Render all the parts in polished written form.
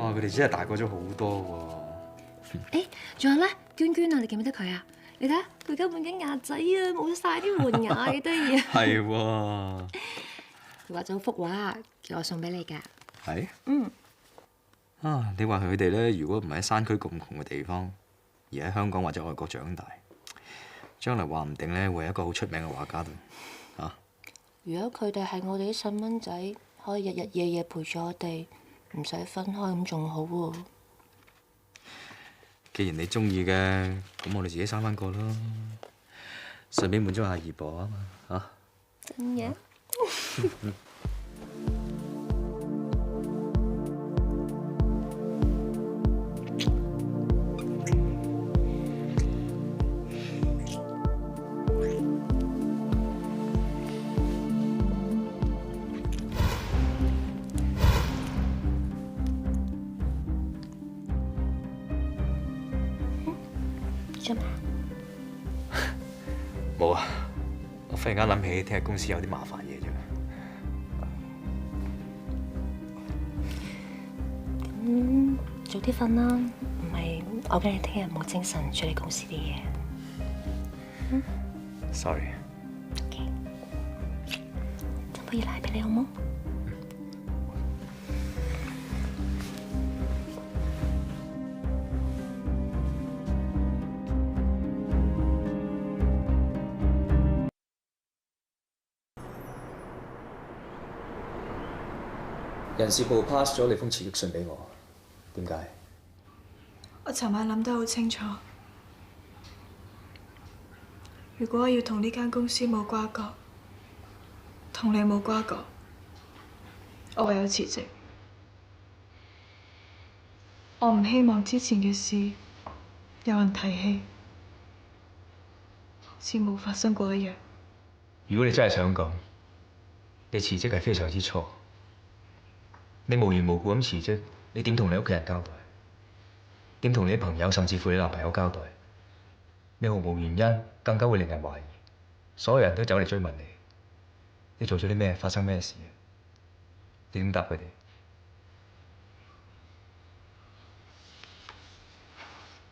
哇！佢哋真係大個咗好多誒，仲有咧，娟娟啊，你記唔記得佢啊？你睇下佢而家換緊牙仔啊，冇晒啲門牙，幾得意啊！喎。係喎。佢畫咗幅畫，叫我送俾你㗎。係。嗯。啊！你話佢哋咧，如果唔喺山區咁窮嘅地方，而喺香港或者外國長大，將來話唔定咧會係一個好出名嘅畫家度。啊！如果佢哋係我哋啲細蚊仔，可以日日夜夜陪住我哋，唔使分開咁仲好喎。既然你中意嘅，咁我哋自己生翻個咯，順便滿足下二伯啊嘛。啊！真嘅。做咩？冇啊！我忽然間諗起聽日公司有啲麻煩嘢啫。咁早啲瞓啦，唔係我驚你聽日冇精神處理公司啲嘢。Sorry。OK。斟杯熱奶俾你好冇？人事部 pass 咗你封辭職信俾我，點解？我尋晚諗得好清楚，如果我要同呢間公司冇瓜葛，同你冇瓜葛，我唯有辭職。我唔希望之前嘅事有人提起，似冇發生過一樣。如果你真係想講，你辭職係非常之錯。你無緣無故咁辭職，你點同你屋企人交代？點同你啲朋友甚至乎你男朋友交代？你毫無原因，更加會令人懷疑。所有人都走嚟追問你，你做咗啲咩？發生咩事？你點答佢哋？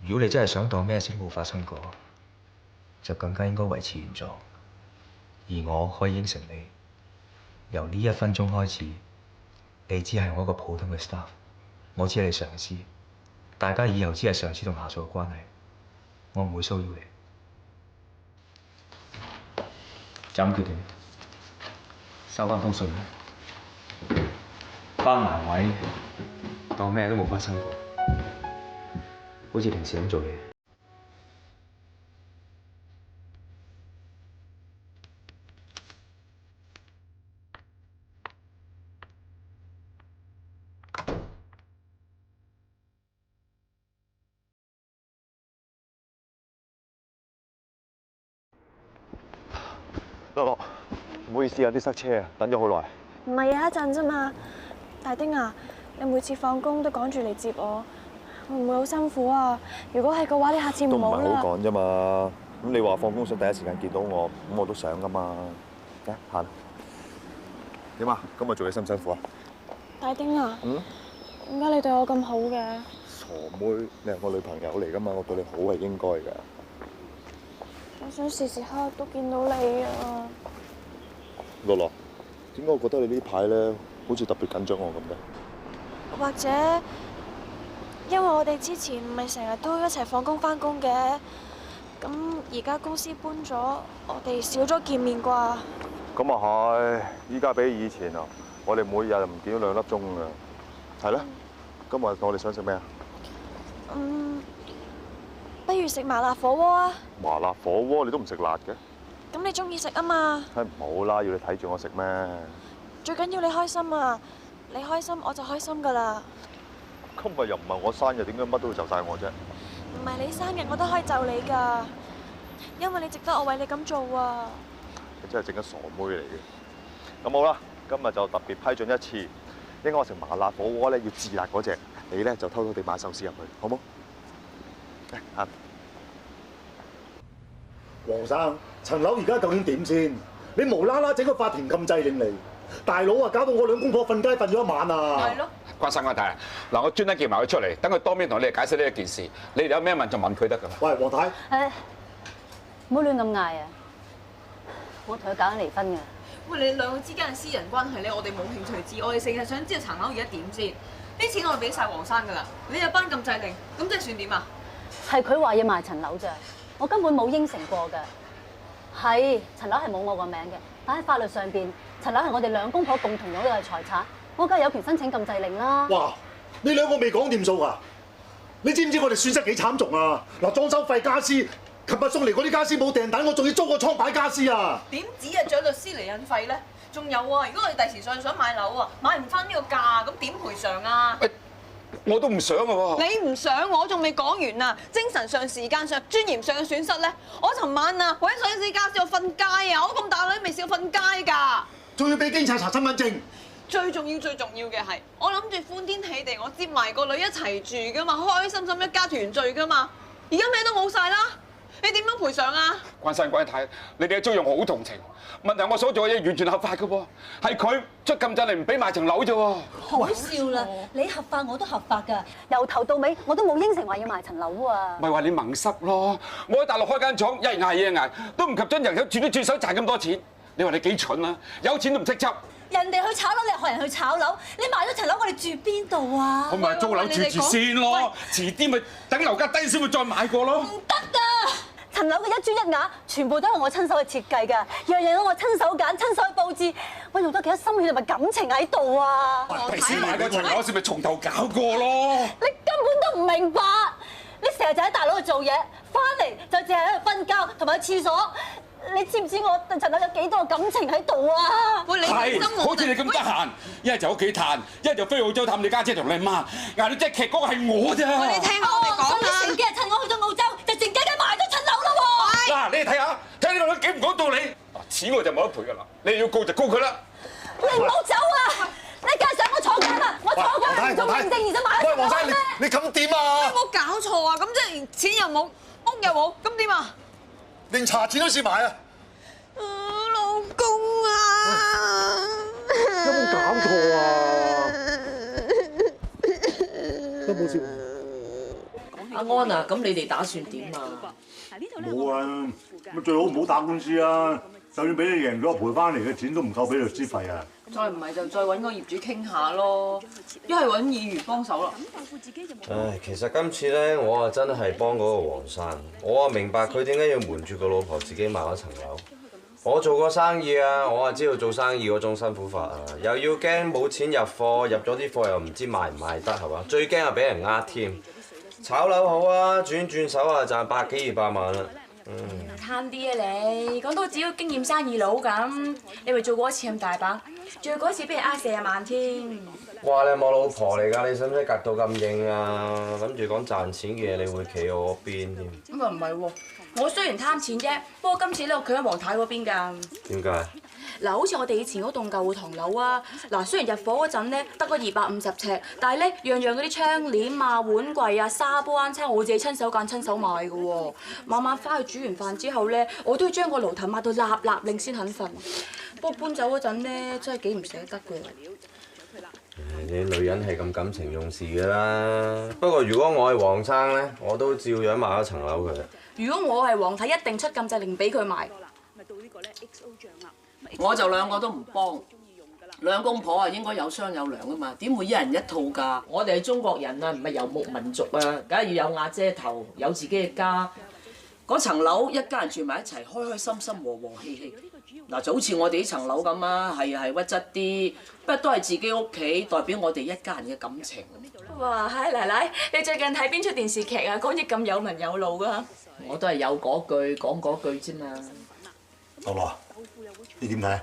如果你真係想當咩事冇發生過，就更加應該維持原狀。而我可以應承你，由呢1分鐘開始，你只係我一個普通嘅 staff， 我只係你上司，大家以後只係上司同下屬嘅關係，我唔會騷擾你。就咁決定，收翻封信啦，翻埋位，當咩都冇發生過，好似平時咁做嘢。樂樂，唔好意思啊，啲塞車啊，等咗好耐。唔係有一陣啫嘛，大丁啊，你每次放工都趕住嚟接我，會唔會好辛苦啊？如果係嘅話，你下次都唔係唔好啦。好趕啫嘛。咁你話放工想第一時間見到我，咁我都想噶嘛。嚟行。點啊？今日做嘢辛唔辛苦啊？大丁啊，嗯？點解你對我咁好嘅？傻妹，你係我女朋友嚟噶嘛，我對你好係應該㗎。我想時時刻刻都見到你啊！樂樂，點解我覺得你呢排咧好似特別緊張我咁嘅？或者因為我哋之前唔係成日都一齊放工返工嘅，咁而家公司搬咗，我哋少咗見面啩？咁啊係，依家比起以前啊，我哋每日唔見咗2粒鐘㗎。係咧，今日我哋想食咩啊？不如食麻辣火鍋啊！麻辣火鍋你都唔食辣嘅？咁你中意食啊嘛？係唔好啦，要你睇住我食咩？最緊要你開心啊！你開心我就開心噶啦。今日又唔係我生日，點解乜都要就晒我啫？唔係你生日我都可以就你噶，因為你值得我為你咁做啊！你真係整緊傻妹嚟嘅。咁好啦，今日就特別批准一次，應該我食麻辣火鍋咧要自辣嗰隻，你咧就偷偷地買壽司入去，好冇？行。黃生，層樓而家究竟點先？你無啦啦整個法庭禁制令嚟，大佬啊，搞到我兩公婆瞓街瞓咗一晚啊！係咯，關生關太啊！嗱，我專登叫埋佢出嚟，等佢當面同你哋解釋呢一件事。你哋有咩問就問佢得㗎啦。喂，黃太，唔好亂咁嗌啊！我同佢搞緊離婚㗎。喂，你兩個之間嘅私人關係咧，我哋冇興趣知，我哋淨係想知道層樓而家點先。啲錢我哋俾晒黃生㗎啦，你又頒禁制令，咁即係算點啊？係佢話要賣層樓咋，我根本冇應承過㗎。係層樓係冇我個名嘅，但喺法律上邊，層樓係我哋兩公婆共同擁有嘅財產，我梗係有權申請禁制令啦。哇！你兩個未講掂數啊？你知唔知我哋損失幾慘重啊？嗱，裝修費、傢俬，琴日送嚟嗰啲傢俬冇訂單，我仲要租個倉擺傢俬啊！點止啊？仲有律師釐印費咧？仲有啊！如果我哋第時想買樓啊，買唔翻呢個價，咁點賠償啊？我都唔想㗎喎。你唔想，我仲未講完啊！精神上、時間上、尊嚴上嘅損失咧，我尋晚啊，為咗上市傢俬我瞓街啊！我咁大女未試過瞓街㗎。仲要俾警察查身份證。最重要嘅係，我諗住歡天喜地，我接埋個女一齊住㗎嘛，開開心心一家團聚㗎嘛。而家咩都冇晒啦，你點樣賠償啊？關生關太，你哋嘅租用好同情。問題我所做嘅嘢完全合法㗎喎，係佢出禁制令唔俾賣層樓啫喎。好笑啦！你合法我都合法㗎，由頭到尾我都冇應承話要賣層樓啊。咪話你蒙濕咯！我喺大陸開間廠，一日捱夜捱，都唔及將人手轉手賺咁多錢。你話你幾蠢啊？有錢都唔識執。人哋去炒樓，你學人去炒樓，你賣咗層樓，我哋住邊度啊？我咪租樓住先咯，遲啲咪等樓價低先會再買過咯。唔得㗎！層樓嘅一磚一瓦，全部都係我親手去設計㗎，樣樣都我親手揀、親手去佈置，我用咗幾多心血同埋感情喺度啊！第時買嗰層樓先咪從頭搞過咯。你根本都唔明白，你成日就喺大陸度做嘢，翻嚟就淨係喺度瞓覺同埋去廁所。你知唔知我對層樓有幾多感情喺度啊？喂，你係，好似你咁得閒，一係就屋企彈，一係就飛澳洲探你家姐同你媽。捱到隻劇嗰個係我咋。喂，你聽我哋講所以啊！成幾日趁我去咗澳洲，就靜雞雞賣咗層樓咯喎！嗱，你哋睇下，睇呢個女幾唔講道理。嗱，錢我就冇得賠㗎啦，你要告就告佢啦。你唔好走啊！你梗係想我坐監啊！我坐監唔做認證而就買咗喂，黃生，層樓咩？你咁點啊？有冇搞錯啊？咁即係連錢又冇，屋又冇，咁點啊？連茶錢都試埋啊！老公啊！有冇搞錯啊？有冇事？阿安啊，咁你哋打算點啊？冇啊，咁最好唔好打官司啊！就算俾你贏咗，賠翻嚟嘅錢都唔夠俾律師費啊！再唔係就再揾個業主傾下咯，一係揾議員幫手啦。唉，其實今次咧，我啊真係幫嗰個黃生，我啊明白佢點解要瞞住個老婆自己買咗層樓。我做過生意啊，我啊知道做生意嗰種辛苦法啊，又要驚冇錢入貨，入咗啲貨又唔知賣唔賣得係嘛？最驚係俾人呃添。炒樓好啊，轉手啊賺百幾200萬啦。貪啲啊你，講到自己經驗生意佬咁，你咪做過一次咁大把，仲要嗰次俾人呃40萬添。哇！你係我老婆嚟㗎，你使唔使夾到咁硬啊？諗住講賺錢嘅嘢，你會企我嗰邊添。咁啊唔係喎，我雖然貪錢啫，不過今次咧我企喺黃太嗰邊㗎。點解？嗱，好似我哋以前嗰棟舊唐樓啊，嗱雖然入伙嗰陣咧得個250尺，但係咧樣樣嗰啲窗簾啊、碗櫃啊、沙煲罌罉，我自己親手揀、親手買㗎喎。晚晚翻去煮完飯之後咧，我都要將個爐頭抹到立立令先肯瞓。不過搬走嗰陣咧，真係幾唔捨得㗎。你女人係咁感情用事㗎啦。不過如果我係黃生咧，我都照樣買咗層樓佢。如果我係黃太，一定出禁制令俾佢買。我就兩個都唔幫，兩公婆啊應該有商有量啊嘛，點會一人一套㗎？我哋係中國人啊，唔係遊牧民族啊，梗係要有瓦遮頭，有自己嘅家。嗰層樓一家人住埋一齊，開開心心、和和氣氣。嗱就好似我哋呢層樓咁啊，係屈質啲，不過都係自己屋企，代表我哋一家人嘅感情。哇！嗨奶奶，你最近睇邊出電視劇啊？講嘢咁有文有路㗎。我都係有嗰句講嗰句啫嘛。劉羅，你點睇？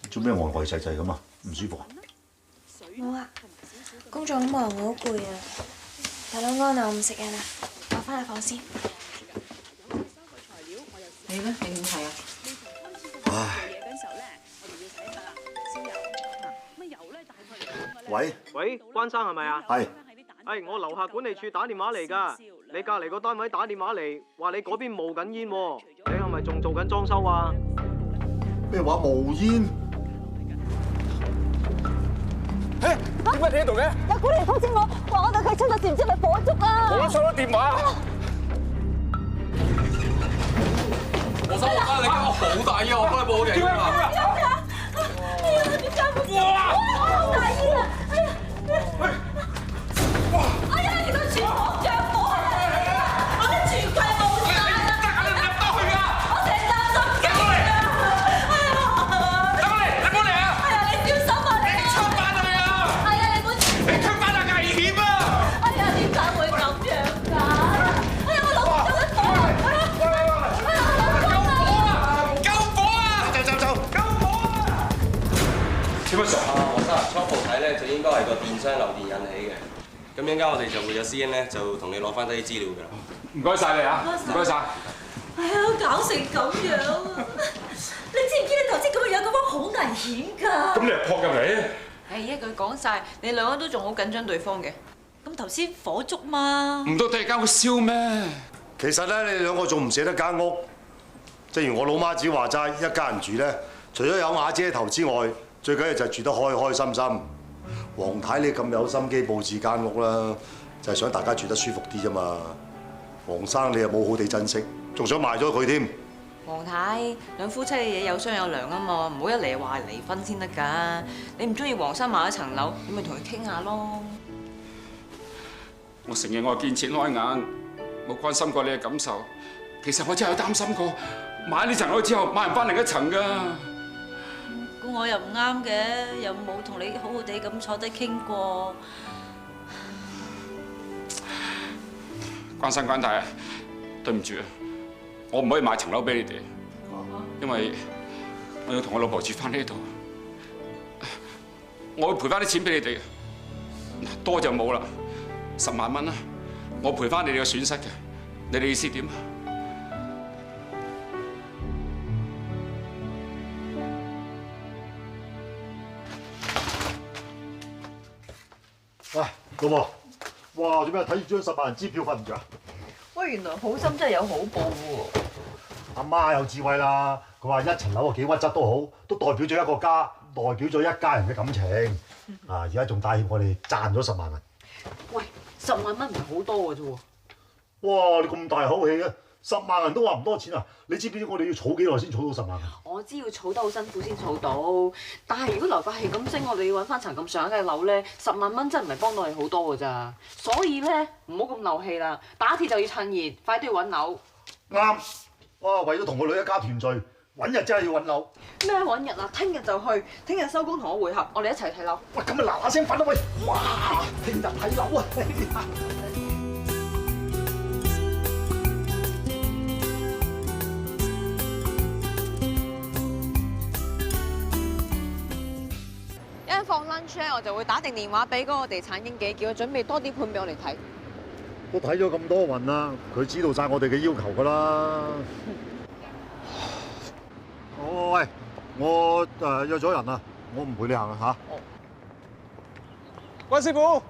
做咩呆呆滯滯咁啊？唔舒服啊？冇啊，工作咁忙，我好攰啊。大佬安啊，我唔食嘢啦，我翻去房先。你咧？你點睇啊？喂，關生係咪啊？係。我樓下管理處打電話嚟㗎，你隔離個單位打電話嚟，話你嗰邊冒緊煙喎，你係咪仲做緊裝修啊？咩話冒煙？點解你喺度嘅？有管理通知我，話我哋佢出咗事，唔知係咪火燭啊！我收咗電話。我收我家，你間屋好大啊！我幫你報警啊！點解會？哇！好大煙啊！哎呀！原來全房着火啊！我啲櫥櫃冇晒啦！你入得去㗎？我成擔心機啊！等我嚟，你唔好嚟啊！哎呀！你小心啊！你出翻去啊！係啊！你唔好你出翻啊！危險啊！哎呀！點解會咁樣㗎？哎呀！我老婆做緊火啊！黃生，初步睇咧就應該係個電箱漏電引起嘅。咁陣間我哋就會有師兄咧就同你攞翻低啲資料㗎啦。唔該晒你啊！唔該晒。哎呀！搞成咁樣啊！你知唔知你頭先咁嘅樣咁樣好危險㗎？咁你又撲入嚟？誒一句講晒，你兩個都仲好緊張對方嘅。咁頭先火燭嘛？唔通睇間屋燒咩？其實咧，你哋兩個仲唔捨得間屋？正如我老媽子話齋，一家人住咧，除咗有瓦遮頭之外，最緊要就係住得開開心心。黃太你咁有心機佈置間屋啦，就係想大家住得舒服啲啫嘛。黃生你又冇好地珍惜，仲想賣咗佢添。黃太，兩夫妻嘅嘢有商有量啊嘛，唔好一嚟話離婚先得㗎。你唔中意黃生買一層樓，你咪同佢傾下咯。我承認我見錢開眼，冇關心過你嘅感受。其實我真係有擔心過，買呢層樓之後買唔翻另一層㗎。咁我又唔啱嘅，又冇同你好好地咁坐低傾過。關生關太啊，對唔住啊，我唔可以買層樓俾你哋，因為我要同我老婆住翻呢度。我會賠翻啲錢俾你哋，多就冇啦，10萬蚊啦，我賠翻你哋嘅損失嘅。你哋意思點啊？喂，老婆，哇，做咩睇住張10萬支票瞓唔着啊？喂，原來好心真係有好報喎！阿媽有智慧啦，佢話一層樓幾屈質都好，都代表咗一個家，代表咗一家人嘅感情。啊，而家仲帶挈我哋賺咗10萬銀。喂，10萬蚊唔係好多嘅啫喎。哇！你咁大口氣嘅，10萬銀都話唔多錢啊！你知唔知我哋要儲幾耐先儲到10萬銀？我知要儲得好辛苦先儲到，但係如果樓價係咁升，我哋要揾翻層咁上下嘅樓咧，10萬蚊真唔係幫到你好多㗎咋。所以咧，唔好咁漏氣啦，打鐵就要趁熱，快啲去揾樓。啱。哇！為咗同個女一家團聚，揾日真係要揾樓。咩揾日啊？聽日就去，聽日收工同我會合，我哋一齊睇樓。喂，咁咪嗱嗱聲瞓啦喂！哇！聽日睇樓啊！一陣放 lunch 咧，我就會打定電話俾嗰個地產經紀，叫佢準備多啲盤俾我哋睇。都睇咗咁多運啦，佢知道晒我哋嘅要求㗎啦。哦，喂，我約咗人啊，我唔陪你行啊嚇。關師傅。